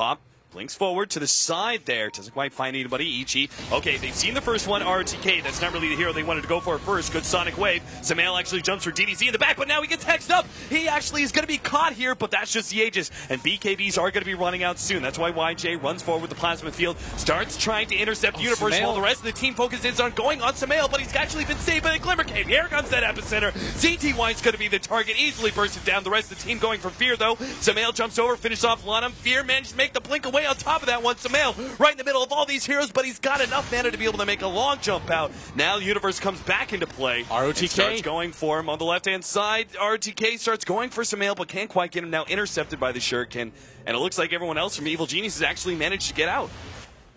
pop. Blinks forward to the side there. Doesn't quite find anybody. Ichi. Okay, they've seen the first one. ROTK. That's not really the hero they wanted to go for first. Good Sonic Wave. Samael actually jumps for DDC in the back, but now he gets hexed up. He actually is going to be caught here, but that's just the Aegis. And BKBs are going to be running out soon. That's why YJ runs forward with the Plasma Field. Starts trying to intercept Universe Samael. while the rest of the team focuses on going on Samael, but he's actually been saved by the Glimmer Cave. Here comes that epicenter. ZTY's going to be the target. Easily bursted down. The rest of the team going for Fear, though. Samael jumps over, finishes off Lanham. Fear managed to make the blink away on top of that one. Samael right in the middle of all these heroes, but he's got enough mana to be able to make a long jump out. Now Universe comes back into play. ROTK starts going for him on the left-hand side. ROTK starts going for Samael, but can't quite get him. Now intercepted by the Shuriken, and it looks like everyone else from Evil Geniuses actually managed to get out.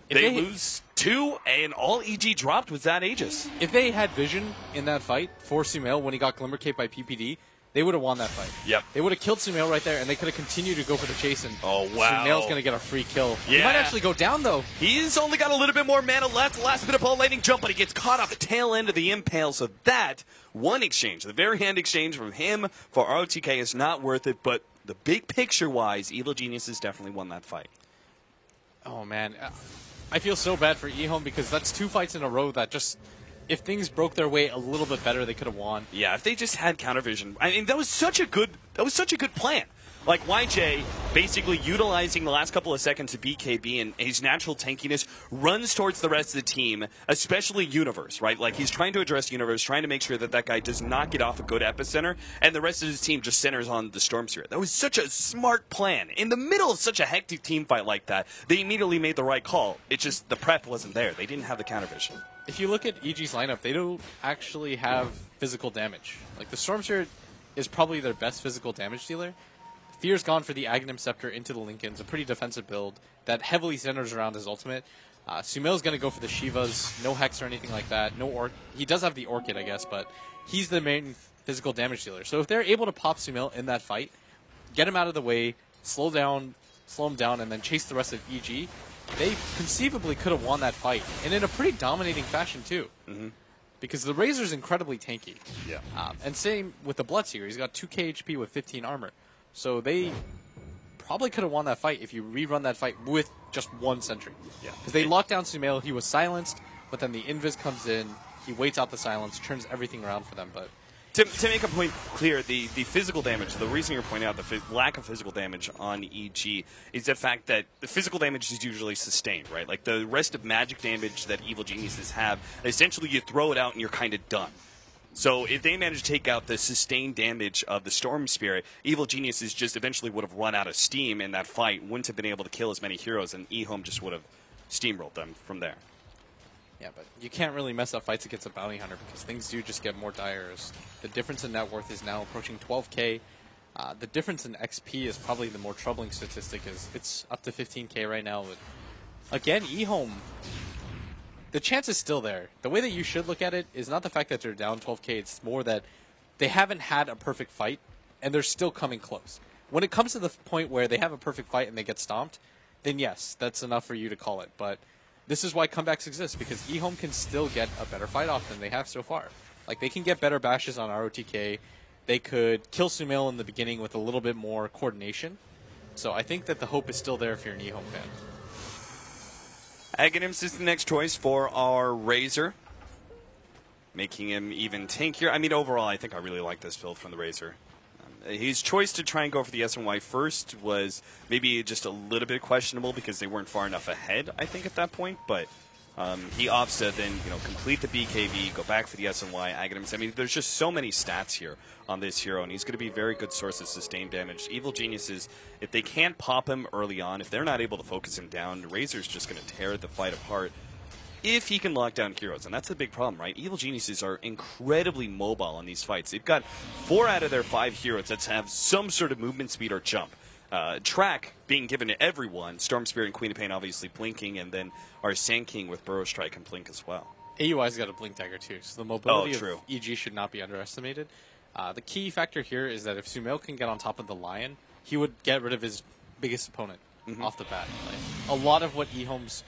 They lose 2, and all EG dropped was that Aegis. If they had vision in that fight for Sumail when he got Glimmer Cape by PPD, they would have won that fight. Yep. They would have killed Sumail right there, and they could have continued to go for the chase. And oh, wow. Sumail's going to get a free kill. Yeah. He might actually go down, though. He's only got a little bit more mana left. Last bit of ball lightning jump, but he gets caught off the tail end of the impale. So that one exchange, the very hand exchange from him for ROTK is not worth it. But the big picture-wise, Evil Geniuses definitely won that fight. Oh, man. I feel so bad for eHome because that's 2 fights in a row that just... If things broke their way a little bit better, they could have won. Yeah, if they just had countervision. I mean, that was such a good plan. Like YJ basically utilizing the last couple of seconds of BKB and his natural tankiness runs towards the rest of the team, especially Universe, right? Like he's trying to address Universe, trying to make sure that that guy does not get off a good epicenter, and the rest of his team just centers on the Storm Spirit. That was such a smart plan. In the middle of such a hectic team fight like that, they immediately made the right call. It's just the prep wasn't there. They didn't have the countervision. If you look at EG's lineup, they don't actually have physical damage. Like the Storm Spirit is probably their best physical damage dealer. Fear's gone for the Aghanim Scepter into the Lincolns, a pretty defensive build that heavily centers around his ultimate. Sumail's going to go for the Shivas, no Hex or anything like that. He does have the Orchid, I guess, but he's the main physical damage dealer. So if they're able to pop Sumail in that fight, get him out of the way, slow him down, and then chase the rest of EG, they conceivably could have won that fight, and in a pretty dominating fashion too. Mm-hmm. Because the Razor's incredibly tanky. Yeah. And same with the Bloodseeker. He's got 2k HP with 15 armor. So they probably could have won that fight if you rerun that fight with just 1 sentry. Yeah. Because they locked down Sumail, he was silenced, but then the Invis comes in, he waits out the silence, turns everything around for them. But to make a point clear, the physical damage, the reason you're pointing out the lack of physical damage on EG is the fact that the physical damage is usually sustained, right? Like the rest of magic damage that Evil Geniuses have, essentially you throw it out and you're kind of done. So if they manage to take out the sustained damage of the Storm Spirit, Evil Geniuses just eventually would have run out of steam in that fight, wouldn't have been able to kill as many heroes, and eHome just would have steamrolled them from there. yeah, but you can't really mess up fights against a bounty hunter because things do just get more dire. The difference in net worth is now approaching 12k. The difference in XP is probably the more troubling statistic, is it's up to 15k right now. But again, eHome, the chance is still there. The way that you should look at it is not the fact that they're down 12k, it's more that they haven't had a perfect fight, and they're still coming close. When it comes to the point where they have a perfect fight and they get stomped, then yes, that's enough for you to call it. But this is why comebacks exist, because eHome can still get a better fight off than they have so far. Like, they can get better bashes on ROTK. They could kill Sumail in the beginning with a little bit more coordination. So I think that the hope is still there if you're an eHome fan. Aghanims is the next choice for our Razor, making him even tankier. I mean, overall, I think I really like this build from the Razor. His choice to try and go for the SNY first was maybe just a little bit questionable because they weren't far enough ahead, I think, at that point. But he opts to then, complete the BKB, go back for the SNY, Aghanims. I mean, there's just so many stats here on this hero, and he's going to be a very good source of sustained damage. Evil Geniuses, if they can't pop him early on, if they're not able to focus him down, Razor's just going to tear the fight apart if he can lock down heroes. And that's the big problem, right? Evil Geniuses are incredibly mobile in these fights. They've got 4 out of their 5 heroes that have some sort of movement speed or jump. Track being given to everyone, Storm Spirit and Queen of Pain obviously blinking, and then our Sand King with Burrow Strike and blink as well. AUI's got a blink dagger too, so the mobility of EG should not be underestimated. The key factor here is that if Sumail can get on top of the Lion, he would get rid of his biggest opponent off the bat. Like, a lot of what eHome's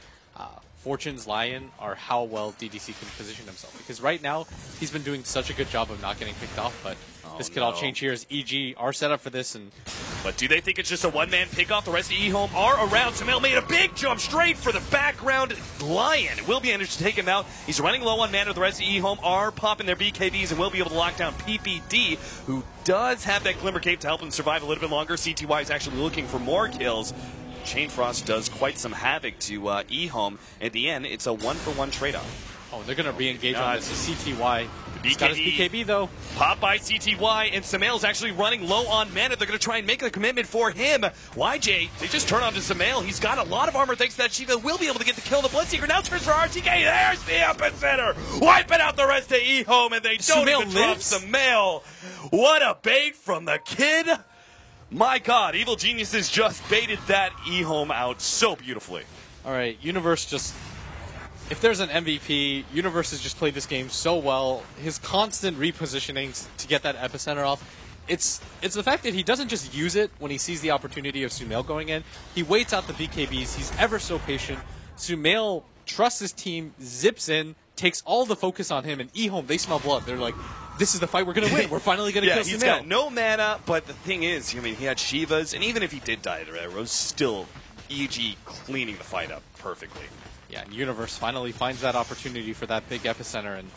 fortunes lie in are how well DDC can position himself. Because right now, he's been doing such a good job of not getting picked off, but this could all change here as EG are set up for this, and But do they think it's just a one-man pick-off? The rest of eHome are around. Samel made a big jump straight for the background Lion. Will be able to take him out. He's running low on mana. The rest of eHome are popping their BKBs and will be able to lock down PPD, who does have that Glimmer Cape to help him survive a little bit longer. CTY is actually looking for more kills. Chain Frost does quite some havoc to eHome. At the end, it's a one-for-one trade-off. Oh, they're going to re-engage on this. CTY. The He's got his BKB, though. Pop by CTY, and Samael's actually running low on mana. They're going to try and make a commitment for him. YJ, they just turn on to Samael. He's got a lot of armor thanks to that Shiva. Will be able to get the kill. The Bloodseeker now turns for RTK. There's the epicenter. Wiping out the rest of eHome, and they don't even drop Samael. What a bait from the kid. My God, Evil Geniuses just baited that eHome out so beautifully. All right, Universe just... If there's an MVP, Universe has just played this game so well. His constant repositioning to get that epicenter off. It's the fact that he doesn't just use it when he sees the opportunity of Sumail going in. He waits out the BKBs. He's ever so patient. Sumail trusts his team, zips in, takes all the focus on him, and eHome, they smell blood. They're like, this is the fight we're going to win. We're finally going to kill Sumail. He's got no mana, but the thing is, I mean, he had Shivas, and even if he did die to arrows, still EG cleaning the fight up perfectly. Yeah, and Universe finally finds that opportunity for that big epicenter, and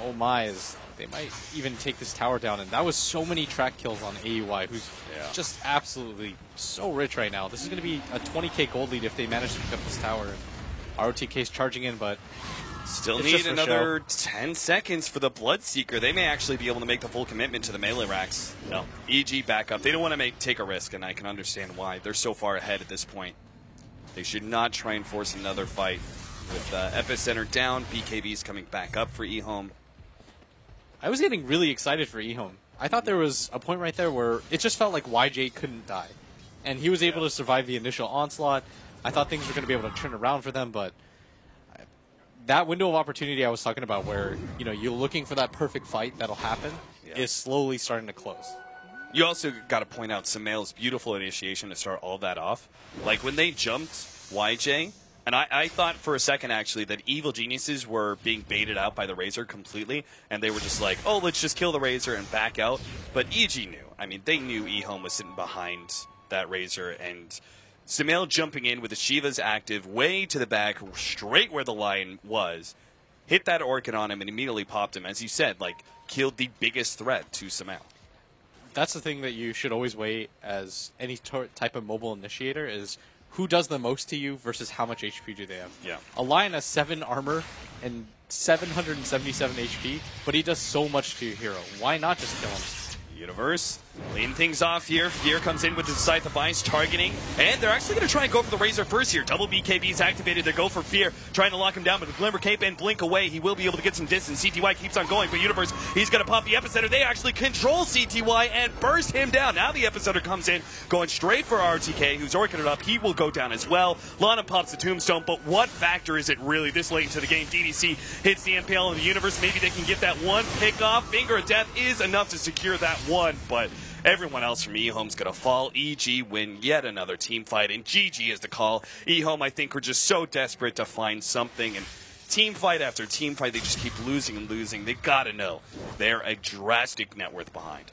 oh my, they might even take this tower down. And that was so many track kills on AUI, who's just absolutely so rich right now. This is going to be a 20k gold lead if they manage to pick up this tower. And ROTK's charging in, but still need another 10 seconds for the Bloodseeker. They may actually be able to make the full commitment to the melee racks. No. EG back up. They don't want to take a risk, and I can understand why. They're so far ahead at this point. They should not try and force another fight. With epicenter down, BKB's coming back up for eHome. I was getting really excited for eHome. I thought there was a point right there where it just felt like YJ couldn't die. And he was able to survive the initial onslaught. I thought things were going to be able to turn around for them, but that window of opportunity I was talking about where, you know, you're looking for that perfect fight that'll happen is slowly starting to close. You also got to point out Samael's beautiful initiation to start all that off. Like when they jumped YJ, and I thought for a second actually that Evil Geniuses were being baited out by the Razor completely, and they were just like, oh, let's just kill the Razor and back out. But EG knew. I mean, they knew eHome was sitting behind that Razor, and Samael jumping in with the Shiva's active way to the back, straight where the Lion was, hit that Orchid on him and immediately popped him. As you said, like, killed the biggest threat to Samael. That's the thing that you should always weigh as any type of mobile initiator is who does the most to you versus how much HP do they have. Yeah. A Lion has 7 armor and 777 HP, but he does so much to your hero. Why not just kill him? Universe, lean things off here. Fear comes in with the Scythe of Ice targeting, and they're actually going to try and go for the Razor first here. Double BKBs activated. They go for Fear, trying to lock him down, but the Glimmer Cape and blink away. He will be able to get some distance. CTY keeps on going, but Universe, he's going to pop the epicenter. They actually control CTY and burst him down. Now the epicenter comes in, going straight for RTK, who's orchided up. He will go down as well. Lana pops the Tombstone, but what factor is it really this late into the game? DDC hits the MPL in the Universe. Maybe they can get that one pick off. Finger of Death is enough to secure that one, but everyone else from eHome's going to fall. EG win yet another team fight, and GG is the call. eHome, I think, are just so desperate to find something, and team fight after team fight, they just keep losing and losing. They got to know they're a drastic net worth behind.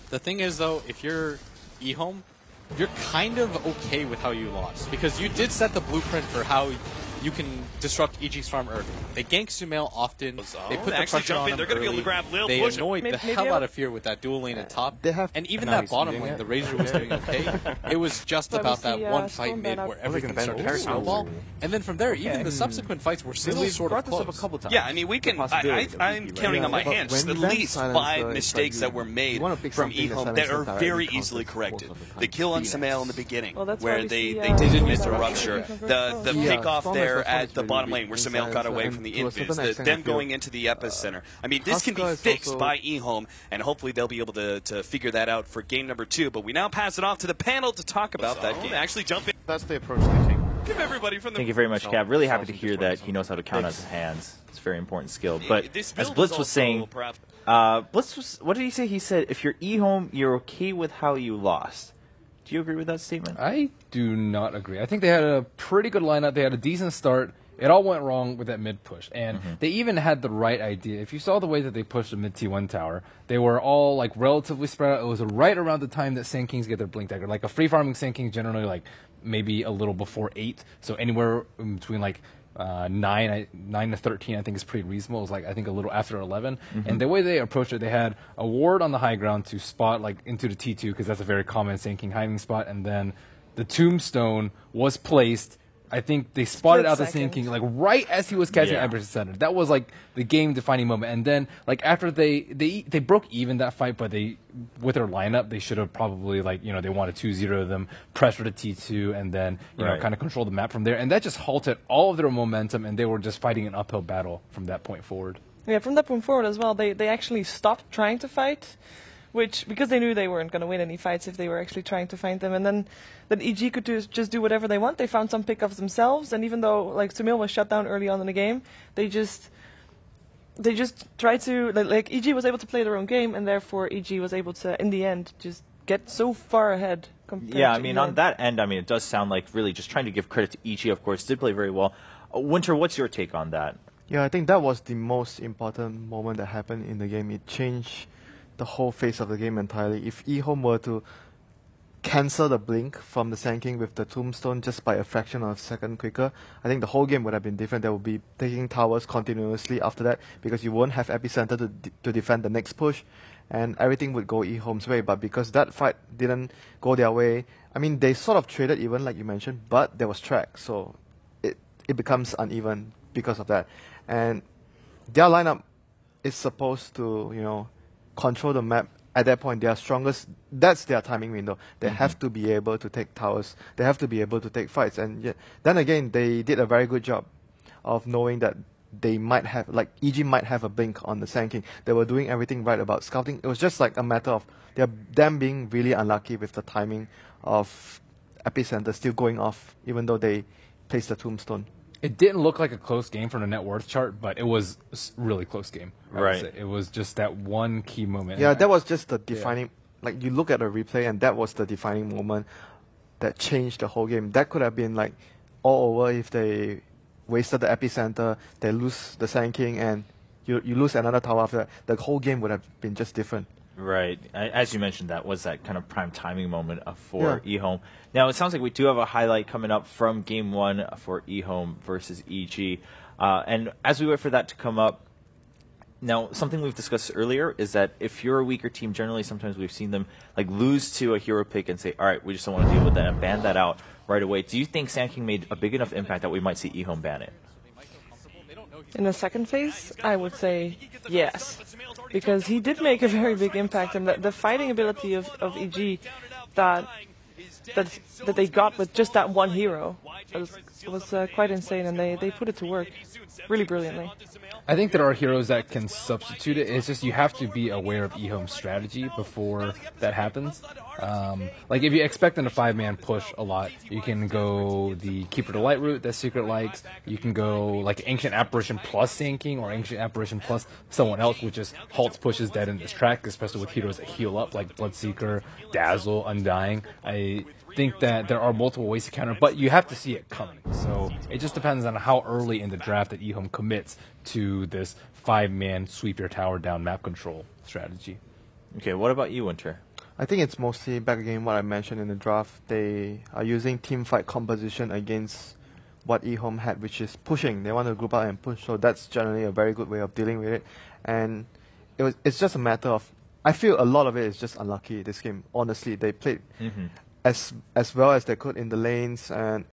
The thing is, though, if you're eHome, you're kind of okay with how you lost, because you did set the blueprint for how you can disrupt EG's farm early. They gank Sumail often. They put the pressure on him. They're going to be able to grab Lil. They annoyed the hell out of Fear with that dual lane at top. And even that bottom lane, the Razor was doing okay. It was just about that one fight mid where everything started to snowball. And then from there, even the subsequent fights were still sort of close. Yeah, I mean, we can. I'm counting on my hands at least 5 mistakes that were made from eHome that are very easily corrected. The kill on Sumail in the beginning, where they didn't miss a rupture. The pick off there at the bottom lane where Sumail got away from the invis, them going into the epicenter. I mean, this can be fixed by eHome, and hopefully they'll be able to figure that out for game number 2. But we now pass it off to the panel to talk about that game. Actually jump in. That's the approach they take. Give everybody from the... Thank you very much, Cav. Really happy to hear that he knows how to count out his hands. It's a very important skill. But as Blitz was saying, what did he say? He said, if you're eHome, you're okay with how you lost. Do you agree with that statement? I do not agree. I think they had a pretty good lineup. They had a decent start, it all went wrong with that mid push. And they even had the right idea. If you saw the way that they pushed the mid T1 tower, they were all like relatively spread out. It was right around the time that Sand Kings get their Blink Dagger. Like a free farming Sand King generally like maybe a little before 8. So anywhere in between like 9 to 13, I think is pretty reasonable. It was like I think a little after 11. And the way they approached it, they had a ward on the high ground to spot like into the T2 because that's a very common Sand King hiding spot. And then the tombstone was placed. I think they spotted out the Sand King like right as he was catching Emperor's Ascendant. That was like the game-defining moment. And then like after they broke even that fight, but they with their lineup they should have probably like they wanted 2-0 them, pressure the T2, and then you know kind of control the map from there. And that just halted all of their momentum, and they were just fighting an uphill battle from that point forward. Yeah, from that point forward as well, they actually stopped trying to fight. Because they knew they weren't going to win any fights if they were actually trying to find them. And then EG could just do whatever they want. They found some pickups themselves. And even though like Sumail was shut down early on in the game, they just tried to, like EG was able to play their own game. And therefore EG was able to, in the end, just get so far ahead. Yeah, I mean, on that end, I mean, it does sound like really just trying to give credit to EG, of course, did play very well. Winter, what's your take on that? Yeah, I think that was the most important moment that happened in the game. It changed the whole face of the game entirely. If eHome were to cancel the blink from the Sand King with the tombstone just by a fraction of a second quicker, I think the whole game would have been different. They would be taking towers continuously after that because you won't have epicenter to defend the next push, and everything would go eHome's way. But because that fight didn't go their way, I mean, they sort of traded even, like you mentioned, but there was track, so it becomes uneven because of that. And their lineup is supposed to, control the map. At that point, they are strongest. That's their timing window. They have to be able to take towers. They have to be able to take fights. And then again, they did a very good job of knowing that they might have, like EG might have a blink on the Sand King. They were doing everything right about scouting. It was just like a matter of them being really unlucky with the timing of epicenter still going off, even though they placed the tombstone. It didn't look like a close game from the net worth chart, but it was a really close game. Right. It was just that one key moment. Yeah, that was just the defining. Like you look at the replay, and that was the defining moment that changed the whole game. That could have been like all over if they wasted the epicenter, they lose the Sand King, and you lose another tower after that. The whole game would have been just different. Right. As you mentioned, that was that kind of prime timing moment for eHome. Now, it sounds like we do have a highlight coming up from Game 1 for eHome versus EG. And as we wait for that to come up, now, something we've discussed earlier is that if you're a weaker team, generally sometimes we've seen them like lose to a hero pick and say, all right, we just don't want to deal with that and ban that out right away. Do you think Sand King made a big enough impact that we might see eHome ban it? In the second phase, I would say yes, because he did make a very big impact, and the fighting ability of EG that they got with just that one hero was quite insane, and they put it to work really brilliantly. I think there are heroes that can substitute it. It's just you have to be aware of eHome's strategy before that happens. Like if you expect in a 5-man push a lot, you can go the Keeper to Light route that Secret likes. You can go like Ancient Apparition plus Sand King or Ancient Apparition plus someone else, which just halts pushes dead in this track, especially with heroes that heal up like Bloodseeker, Dazzle, Undying. I think that there are multiple ways to counter, but you have to see it coming. So it just depends on how early in the draft that eHome commits to this 5-man sweep your tower down map control strategy. Okay, what about you, Winter? I think it's mostly back again what I mentioned in the draft. They are using team fight composition against what eHome had, which is pushing. They want to group out and push, so that's generally a very good way of dealing with it. And it's just a matter of, I feel a lot of it is just unlucky this game. Honestly, they played as well as they could in the lanes, and